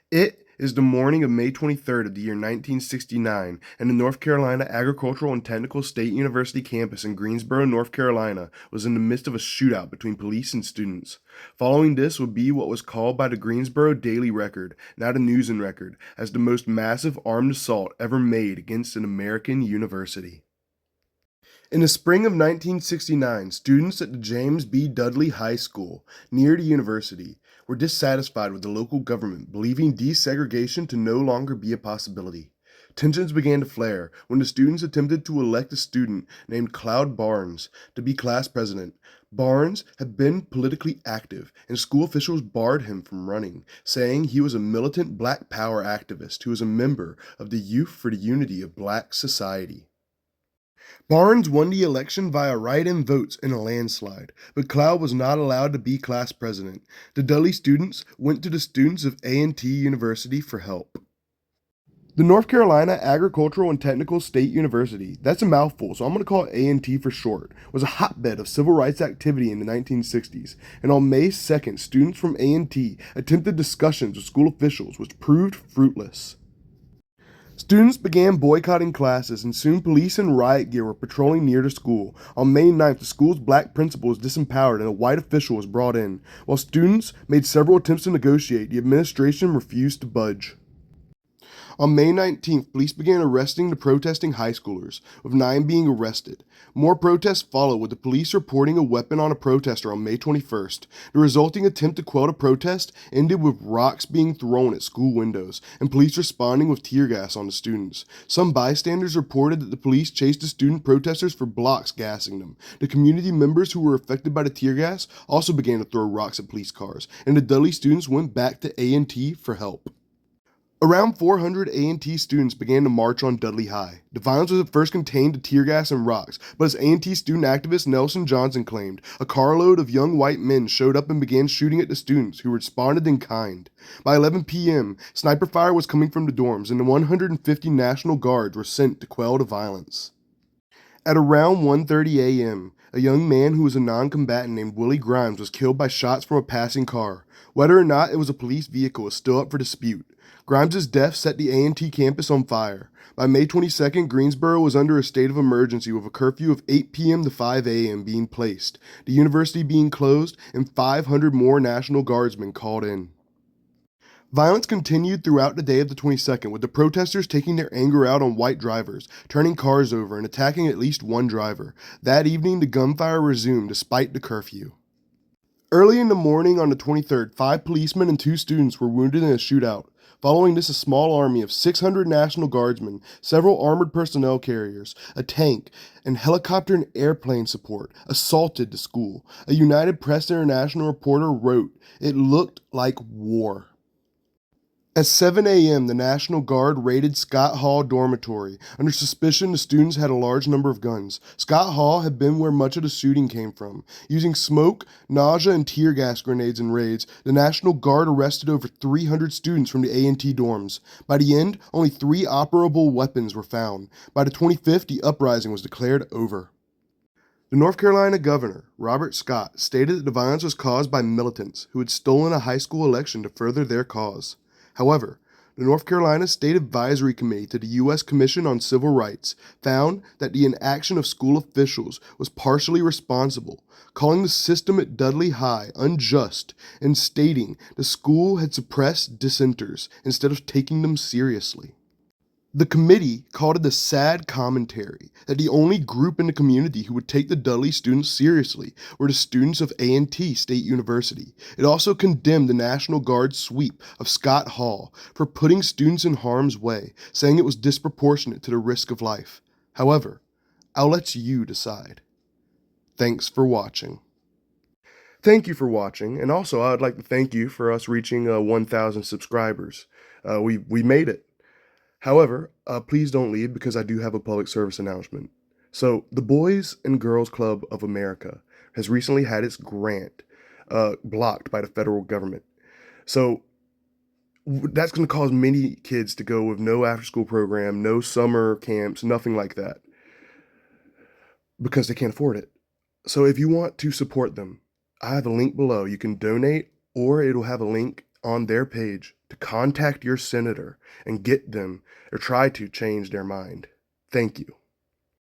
It is the morning of May 23rd of the year 1969, and the North Carolina Agricultural and Technical State University campus in Greensboro, North Carolina, was in the midst of a shootout between police and students. Following this would be what was called by the Greensboro Daily Record, now the News and Record, as the most massive armed assault ever made against an American university. In the spring of 1969, students at the James B. Dudley High School, near the university, were dissatisfied with the local government, believing desegregation to no longer be a possibility. Tensions began to flare when the students attempted to elect a student named Cloud Barnes to be class president. Barnes had been politically active, and school officials barred him from running, saying he was a militant Black Power activist who was a member of the Youth for the Unity of Black Society. Barnes won the election via write-in votes in a landslide, but Cloud was not allowed to be class president. The Dudley students went to the students of A&T University for help. The North Carolina Agricultural and Technical State University, that's a mouthful, so I'm going to call it A&T for short, was a hotbed of civil rights activity in the 1960s, and on May 2nd, students from A&T attempted discussions with school officials which proved fruitless. Students began boycotting classes, and soon police in riot gear were patrolling near the school. On May 9th, the school's black principal was disempowered and a white official was brought in. While students made several attempts to negotiate, the administration refused to budge. On May 19th, police began arresting the protesting high schoolers, with 9 being arrested. More protests followed, with the police reporting a weapon on a protester on May 21st. The resulting attempt to quell the protest ended with rocks being thrown at school windows, and police responding with tear gas on the students. Some bystanders reported that the police chased the student protesters for blocks, gassing them. The community members who were affected by the tear gas also began to throw rocks at police cars, and the Dudley students went back to A&T for help. Around 400 A&T students began to march on Dudley High. The violence was at first contained to tear gas and rocks, but as A&T student activist Nelson Johnson claimed, a carload of young white men showed up and began shooting at the students, who responded in kind. By 11 p.m., sniper fire was coming from the dorms, and the 150 National Guards were sent to quell the violence. At around 1:30 a.m., a young man who was a non-combatant named Willie Grimes was killed by shots from a passing car. Whether or not it was a police vehicle is still up for dispute. Grimes' death set the A&T campus on fire. By May 22nd, Greensboro was under a state of emergency with a curfew of 8 p.m. to 5 a.m. being placed, the university being closed, and 500 more National Guardsmen called in. Violence continued throughout the day of the 22nd, with the protesters taking their anger out on white drivers, turning cars over, and attacking at least one driver. That evening, the gunfire resumed despite the curfew. Early in the morning on the 23rd, 5 policemen and 2 students were wounded in a shootout. Following this, a small army of 600 National Guardsmen, several armored personnel carriers, a tank, and helicopter and airplane support assaulted the school. A United Press International reporter wrote, "It looked like war." At 7 a.m., the National Guard raided Scott Hall Dormitory. Under suspicion, the students had a large number of guns. Scott Hall had been where much of the shooting came from. Using smoke, nausea, and tear gas grenades in raids, the National Guard arrested over 300 students from the A&T dorms. By the end, only 3 operable weapons were found. By the 25th, the uprising was declared over. The North Carolina governor, Robert Scott, stated that the violence was caused by militants who had stolen a high school election to further their cause. However, the North Carolina State Advisory Committee to the U.S. Commission on Civil Rights found that the inaction of school officials was partially responsible, calling the system at Dudley High unjust and stating the school had suppressed dissenters instead of taking them seriously. The committee called it a sad commentary that the only group in the community who would take the Dudley students seriously were the students of A&T State University. It also condemned the National Guard's sweep of Scott Hall for putting students in harm's way, saying it was disproportionate to the risk of life. However, I'll let you decide. Thanks for watching. Thank you for watching, and also I'd like to thank you for us reaching 1,000 subscribers. We made it. However, please don't leave because I do have a public service announcement. So, the Boys and Girls Club of America has recently had its grant blocked by the federal government. So, that's going to cause many kids to go with no after-school program, no summer camps, nothing like that, because they can't afford it. So, if you want to support them, I have a link below. You can donate, or it'll have a link on their page to contact your senator and get them or try to change their mind. Thank you.